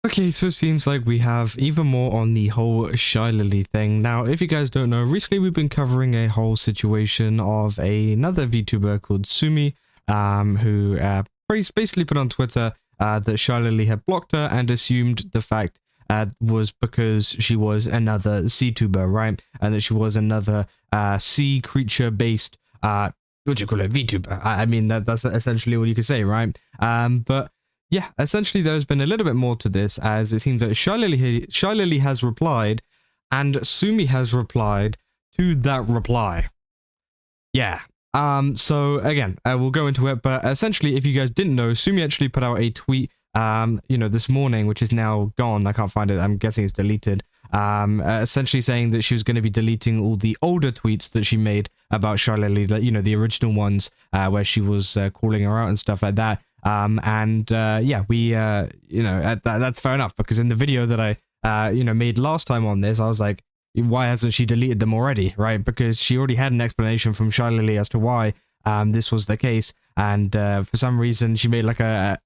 Okay, so it seems like we have even more on the whole ShyLily thing. Now, if you guys don't know, recently we've been covering a whole situation of another VTuber called Sumi, who basically put on Twitter that ShyLily had blocked her and assumed the fact was because she was another sea-tuber, right? And that she was another sea creature-based, what do you call it, VTuber. I mean, that's essentially all you could say, right? But yeah, essentially there's been a little bit more to this, as it seems that ShyLily has replied and Sumi has replied to that reply. Yeah. So again, we'll go into it, but essentially, if you guys didn't know, Sumi actually put out a tweet, this morning, which is now gone. I can't find it. I'm guessing it's deleted. Essentially saying that she was going to be deleting all the older tweets that she made about ShyLily, the original ones, where she was calling her out and stuff like that. That's fair enough, because in the video that I made last time on this, I was like, why hasn't she deleted them already, right? Because she already had an explanation from ShyLily as to why this was the case, and for some reason she made like a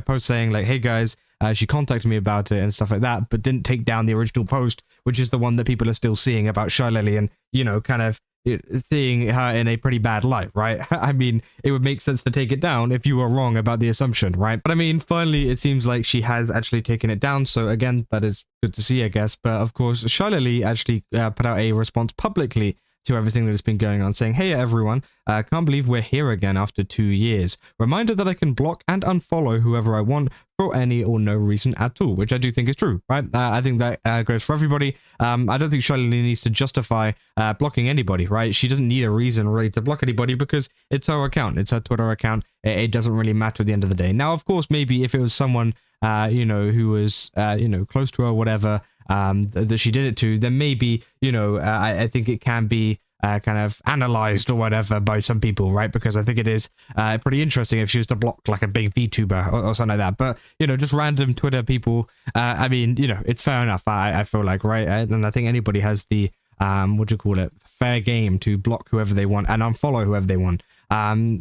post saying like, hey guys, she contacted me about it and stuff like that, but didn't take down the original post, which is the one that people are still seeing about ShyLily, and kind of seeing her in a pretty bad light, right? I mean, it would make sense to take it down if you were wrong about the assumption, right? But I mean, finally, it seems like she has actually taken it down. So again, that is good to see, I guess. But of course, ShyLily actually put out a response publicly to everything that has been going on, saying, hey everyone, can't believe we're here again after 2 years. Reminder that I can block and unfollow whoever I want for any or no reason at all, which I do think is true, right? I think that goes for everybody. I don't think ShyLily needs to justify blocking anybody, right? She doesn't need a reason really to block anybody, because it's her account, it's her Twitter account. It doesn't really matter at the end of the day. Now, of course, maybe if it was someone who was close to her or whatever, that she did it to, then maybe I think it can be kind of analyzed or whatever by some people, right? Because I think it is pretty interesting if she was to block like a big VTuber or something like that. But just random Twitter people, I mean, it's fair enough. I feel like, right? And I think anybody has the fair game to block whoever they want and unfollow whoever they want.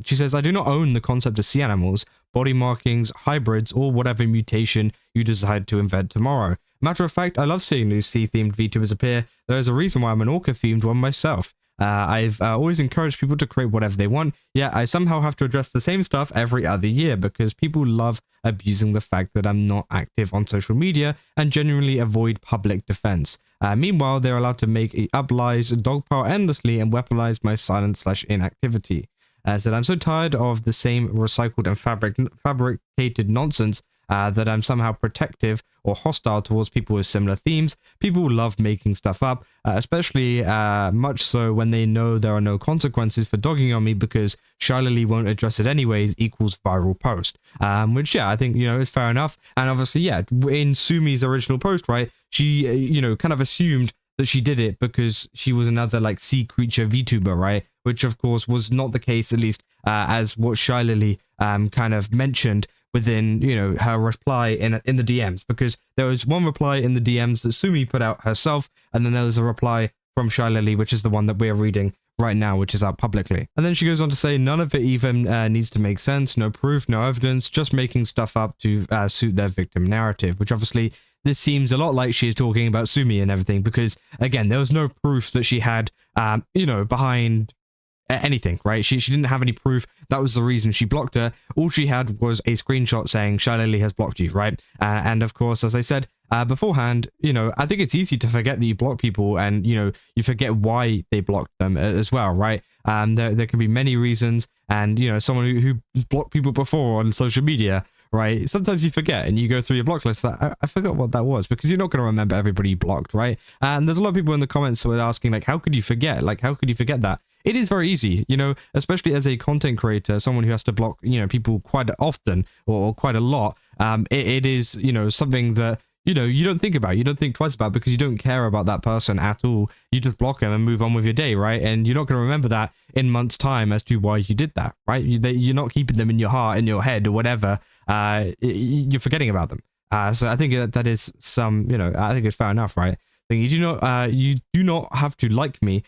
She says, I do not own the concept of sea animals, body markings, hybrids, or whatever mutation you decide to invent tomorrow. Matter of fact, I love seeing new sea-themed VTubers appear. There is a reason why I'm an orca-themed one myself. I've always encouraged people to create whatever they want, yet I somehow have to address the same stuff every other year because people love abusing the fact that I'm not active on social media and genuinely avoid public defense. Meanwhile, they're allowed to make up lies, dogpile endlessly, and weaponize my silence/inactivity. Said, I'm so tired of the same recycled and fabricated nonsense that I'm somehow protective or hostile towards people with similar themes. People love making stuff up, especially much so when they know there are no consequences for dogging on me because ShyLily won't address it anyways equals viral post. Which, yeah, I think, is fair enough. And obviously, yeah, in Sumi's original post, right, she, kind of assumed that she did it because she was another like sea creature VTuber, right? Which of course was not the case, at least as what ShyLily kind of mentioned within her reply in the DMs, because there was one reply in the DMs that Sumi put out herself, and then there was a reply from ShyLily, which is the one that we're reading right now, which is out publicly. And then she goes on to say none of it even needs to make sense, no proof, no evidence, just making stuff up to suit their victim narrative, which obviously this seems a lot like she is talking about Sumi and everything, because again, there was no proof that she had behind anything, right? She didn't have any proof. That was the reason she blocked her. All she had was a screenshot saying ShyLily has blocked you, right? And of course, as I said beforehand, I think it's easy to forget that you block people, and you forget why they blocked them as well, right? There can be many reasons, and someone who's blocked people before on social media, right? Sometimes you forget and you go through your block list. I forgot what that was, because you're not going to remember everybody you blocked, right? And there's a lot of people in the comments who are asking, like, how could you forget? Like, how could you forget that? It is very easy, especially as a content creator, someone who has to block, people quite often or quite a lot. It is, something that, you don't think about, you don't think twice about, because you don't care about that person at all. You just block them and move on with your day, right? And you're not going to remember that in months' time as to why you did that, right? You're not keeping them in your heart, in your head, or whatever. You're forgetting about them. So I think that is some, I think it's fair enough, right? You do not have to like me,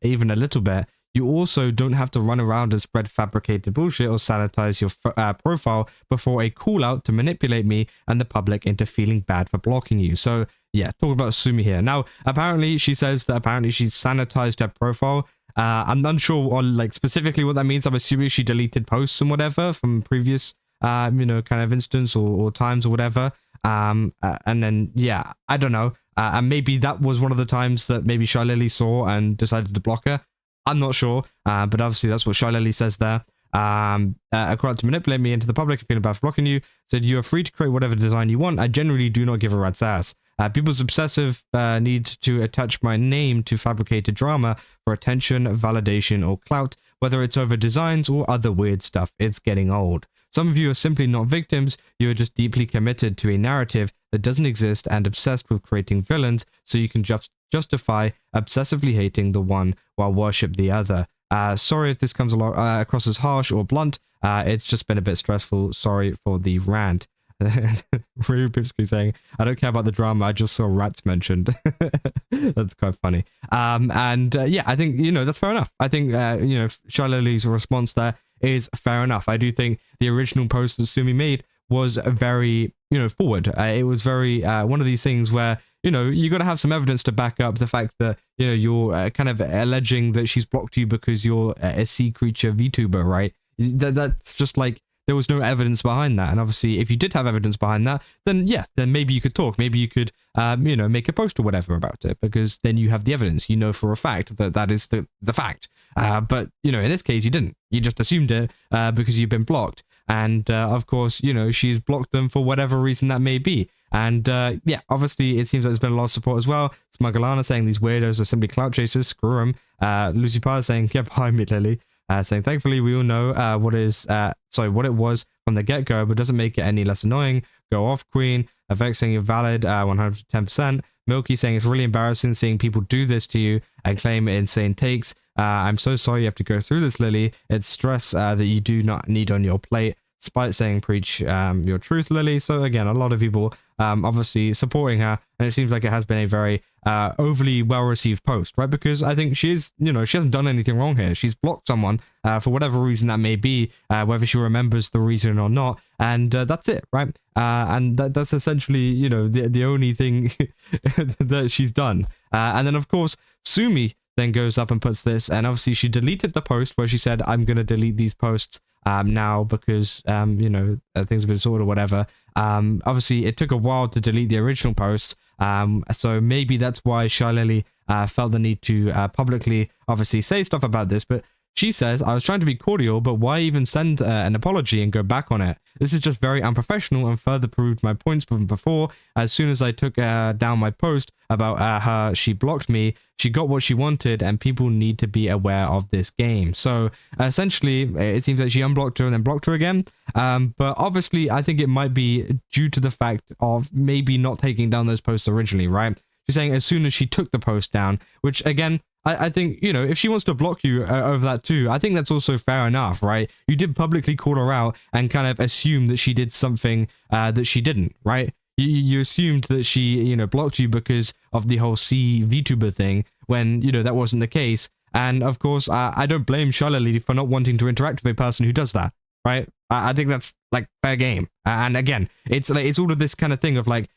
even a little bit. you also don't have to run around and spread fabricated bullshit or sanitize your profile before a call out to manipulate me and the public into feeling bad for blocking you. So yeah, talk about Sumi here. Now, apparently she says that apparently she's sanitized her profile. I'm unsure on like specifically what that means. I'm assuming she deleted posts and whatever from previous, kind of instance or times or whatever. And then, yeah, I don't know. And maybe that was one of the times that maybe ShyLily saw and decided to block her. I'm not sure, but obviously that's what ShyLily says there. A crowd to manipulate me into the public and feeling bad for blocking you. Said you are free to create whatever design you want. I generally do not give a rat's ass. People's obsessive need to attach my name to fabricated drama for attention, validation, or clout, whether it's over designs or other weird stuff. It's getting old. Some of you are simply not victims. You are just deeply committed to a narrative that doesn't exist and obsessed with creating villains so you can justify obsessively hating the one while worship the other. Sorry if this comes across as harsh or blunt. It's just been a bit stressful. Sorry for the rant. Really basically saying, I don't care about the drama, I just saw rats mentioned. That's quite funny. Yeah, I think, that's fair enough. I think, ShyLily's response there is fair enough. I do think the original post that Sumi made was very, forward. It was very, one of these things where, you got to have some evidence to back up the fact that, you're kind of alleging that she's blocked you because you're a sea creature VTuber, right? That's just like, there was no evidence behind that. And obviously, if you did have evidence behind that, then yeah, then maybe you could talk. Maybe you could, make a post or whatever about it, because then you have the evidence. You know for a fact that that is the fact. But, in this case, you didn't. You just assumed it because you've been blocked. And, of course, she's blocked them for whatever reason that may be. And, yeah, obviously, it seems like there's been a lot of support as well. Smugglana saying these weirdos are simply clout chasers. Screw them. Lucy Parr saying, get behind me, Lily. Saying, thankfully, we all know what it was from the get-go, but doesn't make it any less annoying. Go off, Queen. Vex saying you're valid, 110%. Milky saying it's really embarrassing seeing people do this to you and claim insane takes. I'm so sorry you have to go through this, Lily. It's stress that you do not need on your plate. Spite saying preach your truth, Lily. So again, a lot of people obviously supporting her, and it seems like it has been a very overly well-received post, right? Because I think she's, she hasn't done anything wrong here. She's blocked someone for whatever reason that may be, whether she remembers the reason or not, and that's it, right? And that's essentially, the only thing that she's done. And then, of course, Sumi then goes up and puts this, and obviously she deleted the post where she said, I'm going to delete these posts now because, things have been sorted or whatever. Obviously, it took a while to delete the original posts, so maybe that's why ShyLily felt the need to publicly, obviously, say stuff about this, but she says, I was trying to be cordial, but why even send an apology and go back on it? This is just very unprofessional and further proved my points from before. As soon as I took down my post about she blocked me, she got what she wanted, and people need to be aware of this game. So essentially, it seems like she unblocked her and then blocked her again. But obviously, I think it might be due to the fact of maybe not taking down those posts originally, right? She's saying as soon as she took the post down, which again, I think, if she wants to block you over that too, I think that's also fair enough, right? You did publicly call her out and kind of assume that she did something that she didn't, right? You assumed that she, blocked you because of the whole C VTuber thing when, that wasn't the case. And of course, I don't blame ShyLily for not wanting to interact with a person who does that, right? I think that's like fair game. And again, it's all of this kind of thing of like,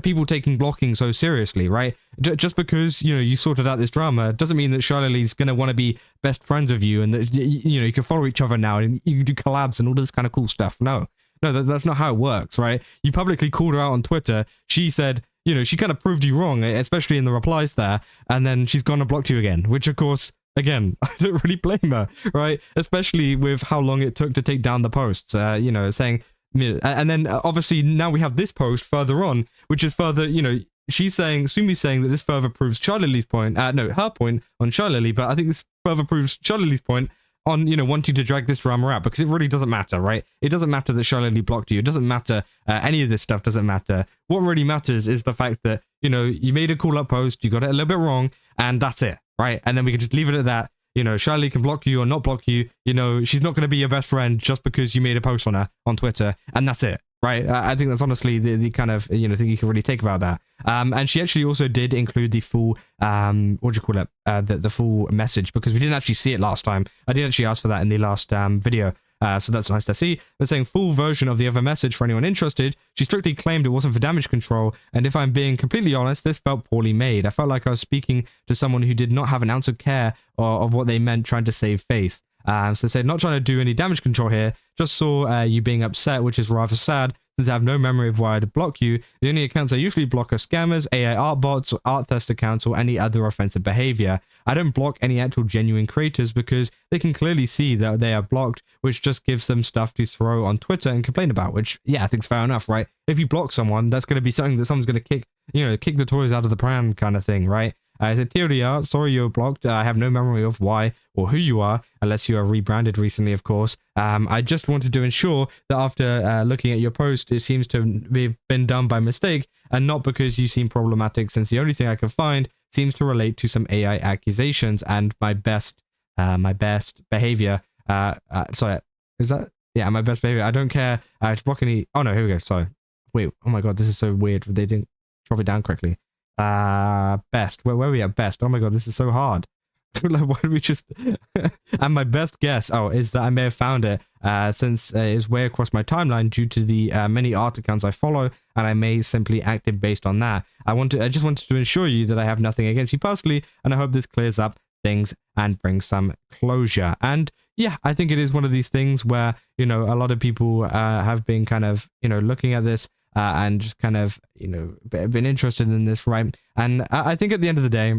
people taking blocking so seriously, right? Just because, you sorted out this drama doesn't mean that ShyLily's going to want to be best friends with you and that, you can follow each other now and you can do collabs and all this kind of cool stuff. No, that's not how it works, right? You publicly called her out on Twitter. She said, she kind of proved you wrong, especially in the replies there. And then she's gone and blocked you again, which of course, again, I don't really blame her, right? Especially with how long it took to take down the posts, saying, and then obviously now we have this post further on, which is further, she's saying, Sumi's saying that this further proves ShyLily's point, her point on ShyLily, but I think this further proves ShyLily's point on, wanting to drag this drama out, because it really doesn't matter, right? It doesn't matter that ShyLily blocked you. It doesn't matter. Any of this stuff doesn't matter. What really matters is the fact that, you made a call-up post, you got it a little bit wrong, and that's it, right? And then we can just leave it at that. ShyLily can block you or not block you. She's not going to be your best friend just because you made a post on her on Twitter, and that's it, right? right? I think that's honestly the kind of, you know, thing you can really take about that. And she actually also did include the full, what do you call it? The full message, because we didn't actually see it last time. I did actually ask for that in the last video. So that's nice to see. They're saying full version of the other message for anyone interested. She strictly claimed it wasn't for damage control, and if I'm being completely honest, this felt poorly made. I felt like I was speaking to someone who did not have an ounce of care of what they meant trying to save face. So they said, not trying to do any damage control here, just saw you being upset, which is rather sad, since I have no memory of why I'd block you. The only accounts I usually block are scammers, AI art bots, art theft accounts, or any other offensive behavior. I don't block any actual genuine creators because they can clearly see that they are blocked, which just gives them stuff to throw on Twitter and complain about, which, yeah, I think's fair enough, right? If you block someone, that's going to be something that someone's going to kick the toys out of the pram kind of thing, right? I said, TLDR, sorry you're blocked. I have no memory of why or who you are, unless you are rebranded recently, of course. I just wanted to ensure that after looking at your post, it seems to have been done by mistake and not because you seem problematic, since the only thing I can find seems to relate to some AI accusations and my best behavior. Sorry, is that? Yeah, my best behavior. I don't care to block any. Oh no, here we go. Sorry. Wait. Oh my god, this is so weird. They didn't drop it down correctly. Best. Where are we at best? Oh my god, this is so hard. Like, why don't we just... And my best guess, is that I may have found it, since it is way across my timeline due to the many art accounts I follow, and I may simply acted based on that. I just wanted to ensure you that I have nothing against you personally, and I hope this clears up things and brings some closure. And yeah, I think it is one of these things where, you know, a lot of people have been kind of, you know, looking at this and just kind of, you know, been interested in this, right? And I think at the end of the day,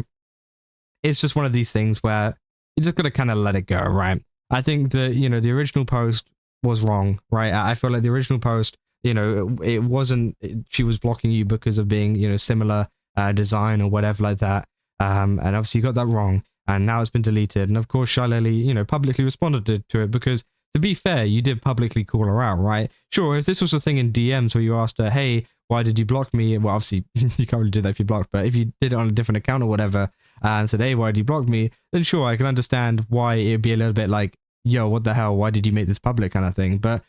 it's just one of these things where you just got to kind of let it go, right? I think that, you know, the original post was wrong, right? I feel like the original post, you know, it wasn't, she was blocking you because of being, you know, similar design or whatever like that. And obviously you got that wrong, and now it's been deleted. And of course, ShyLily, you know, publicly responded to it because, to be fair, you did publicly call her out, right? Sure, if this was a thing in DMs where you asked her, hey, why did you block me? Well, obviously, you can't really do that if you blocked, but if you did it on a different account or whatever, and said, hey, why did you block me? Then sure, I can understand why it'd be a little bit like, yo, what the hell? Why did you make this public kind of thing? But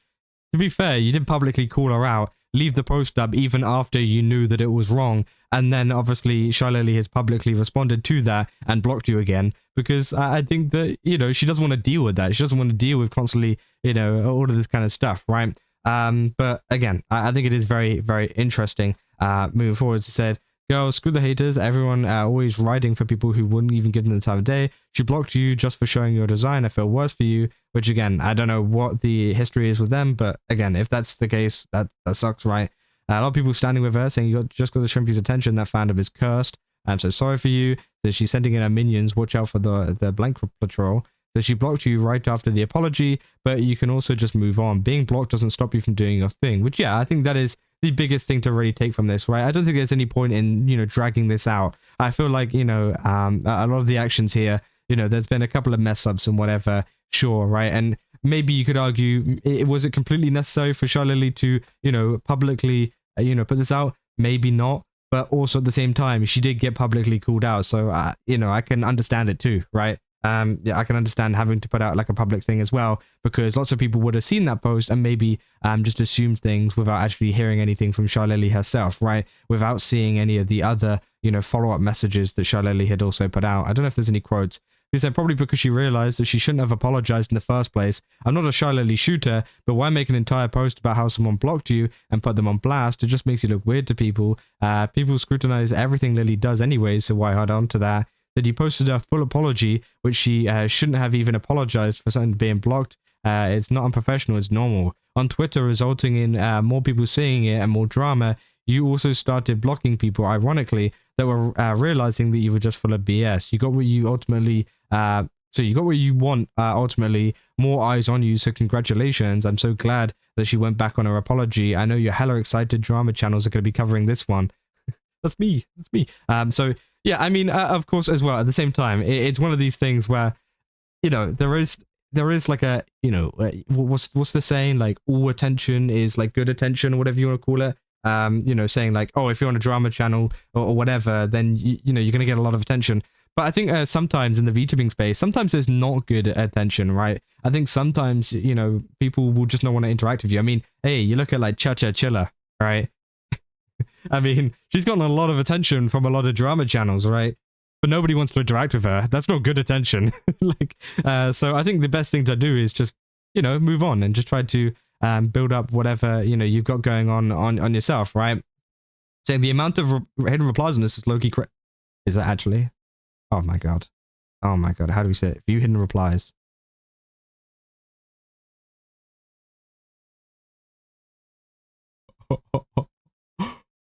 to be fair, you did publicly call her out, leave the post up even after you knew that it was wrong. And then obviously ShyLily has publicly responded to that and blocked you again, because I think that, you know, she doesn't want to deal with that. She doesn't want to deal with constantly, you know, all of this kind of stuff, right? But again, I think it is very, very interesting moving forward. She said, girl, screw the haters. Everyone always riding for people who wouldn't even give them the time of day. She blocked you just for showing your design. I feel worse for you, which again, I don't know what the history is with them, but again, if that's the case, that sucks, right? A lot of people standing with her saying you just got the Shrimpy's attention. That fandom is cursed. I'm so sorry for you. That she's sending in her minions. Watch out for the blank patrol. So she blocked you right after the apology, but you can also just move on. Being blocked doesn't stop you from doing your thing, which, yeah, I think that is the biggest thing to really take from this, right? I don't think there's any point in, you know, dragging this out. I feel like, you know, a lot of the actions here, you know, there's been a couple of mess ups and whatever, sure, right? And maybe you could argue, was it completely necessary for ShyLily to, you know, publicly, you know, put this out? Maybe not. But also at the same time, she did get publicly called out. So, you know, I can understand it too, right? Yeah, I can understand having to put out like a public thing as well, because lots of people would have seen that post and maybe just assumed things without actually hearing anything from ShyLily herself, right? Without seeing any of the other, you know, follow-up messages that ShyLily had also put out. I don't know if there's any quotes. He said, probably because she realized that she shouldn't have apologized in the first place. I'm not a ShyLily shooter, but why make an entire post about how someone blocked you and put them on blast? It just makes you look weird to people. People scrutinize everything Lily does anyway, so why hold on to that? That you posted a full apology, which she shouldn't have even apologized for something being blocked. It's not unprofessional, it's normal. On Twitter, resulting in more people seeing it and more drama, you also started blocking people, ironically, that were realizing that you were just full of BS. You got what you ultimately, so you got what you want, ultimately, more eyes on you, so congratulations. I'm so glad that she went back on her apology. I know you're hella excited drama channels are going to be covering this one. That's me. So yeah, I mean, of course, as well, at the same time, it's one of these things where, you know, there is like a, you know, what's the saying? Like, all attention is like good attention, or whatever you want to call it. You know, saying like, oh, if you're on a drama channel or whatever, then, you know, you're going to get a lot of attention. But I think sometimes in the VTubing space, sometimes there's not good attention, right? I think sometimes, you know, people will just not want to interact with you. I mean, hey, you look at like Cha-Cha Chilla, right? I mean, she's gotten a lot of attention from a lot of drama channels, right? But nobody wants to interact with her. That's not good attention. Like, so I think the best thing to do is just, you know, move on and just try to build up whatever, you know, you've got going on yourself, right? So the amount of hidden replies on this is low-key is that actually? Oh my god. Oh my god. How do we say it? View hidden replies.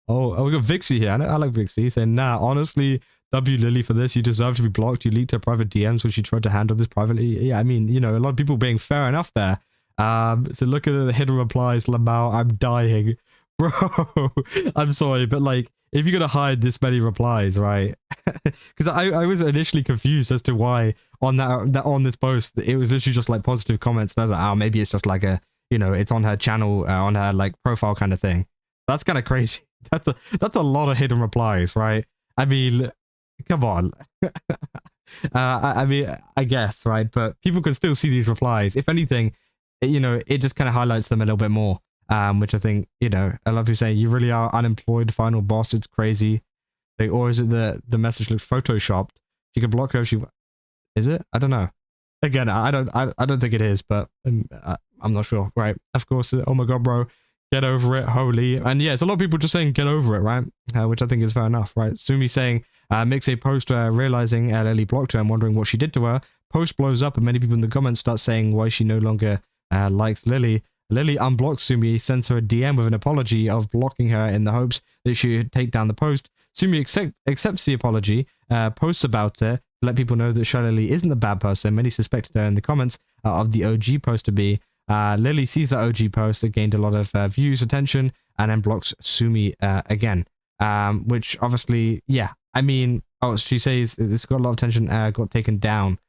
Oh, we got Vixie here. I like Vixie saying, nah, honestly, W Lily for this. You deserve to be blocked. You leaked her private DMs when she tried to handle this privately. Yeah, I mean, you know, a lot of people being fair enough there. So look at the hidden replies, Lamau, I'm dying. Bro, I'm sorry, but like, if you're gonna hide this many replies, right? Because I was initially confused as to why on that on this post, it was literally just like positive comments. And I was like, oh, maybe it's just like a, you know, it's on her channel, on her like profile kind of thing. That's kind of crazy. That's a lot of hidden replies, right? I mean, come on. I mean, I guess, right? But people can still see these replies. If anything, you know, it just kind of highlights them a little bit more. Which I think, you know, I love you saying you really are unemployed, final boss. It's crazy. Like, or is it the message looks photoshopped? She could block her if she. Is it? I don't know. Again, I don't think it is, but I'm not sure. Right? Of course. Oh my god, bro. Get over it, holy. And yeah, it's a lot of people just saying get over it, right? Which I think is fair enough, right? Sumi saying, makes a post realizing Lily blocked her and wondering what she did to her. Post blows up and many people in the comments start saying why she no longer likes Lily. Lily unblocks Sumi, sends her a DM with an apology of blocking her in the hopes that she would take down the post. Sumi accepts the apology, posts about it to let people know that ShyLily isn't a bad person. Many suspected her in the comments of the OG post to be. Lily sees that OG post that gained a lot of views, attention, and then blocks Sumi again. Which obviously, yeah, I mean, oh, she says it's got a lot of attention, got taken down.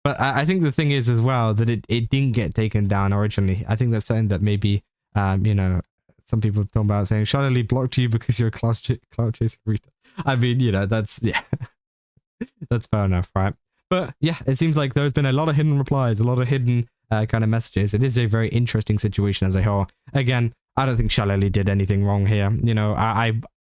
But I think the thing is as well that it didn't get taken down originally. I think that's something that maybe, you know, some people talk about saying, ShyLily blocked you because you're a cloud chasing retard. I mean, you know, that's, yeah, that's fair enough, right? But yeah, it seems like there's been a lot of hidden replies, a lot of hidden kind of messages. It is a very interesting situation as a whole. Again, I don't think ShyLily did anything wrong here. You know,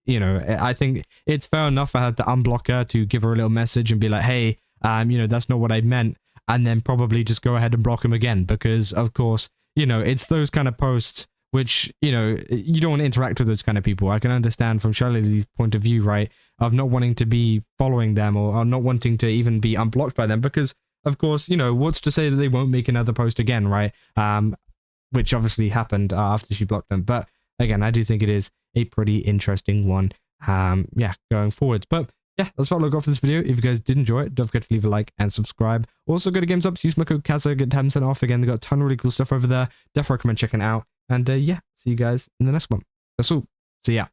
you know, I think it's fair enough for her to unblock her, to give her a little message and be like, hey, you know, that's not what I meant. And then probably just go ahead and block him again. Because of course, you know, it's those kind of posts which, you know, you don't want to interact with those kind of people. I can understand from ShyLily's point of view, right, of not wanting to be following them or not wanting to even be unblocked by them because, of course, you know, what's to say that they won't make another post again, right? Which obviously happened after she blocked them. But again, I do think it is a pretty interesting one, yeah, going forward. But yeah, that's what I got for this video. If you guys did enjoy it, don't forget to leave a like and subscribe. Also, go to Games Ups, use my code Kazza, get 10% off. Again, they got a ton of really cool stuff over there. Definitely recommend checking it out. And yeah, see you guys in the next one. That's all. See ya.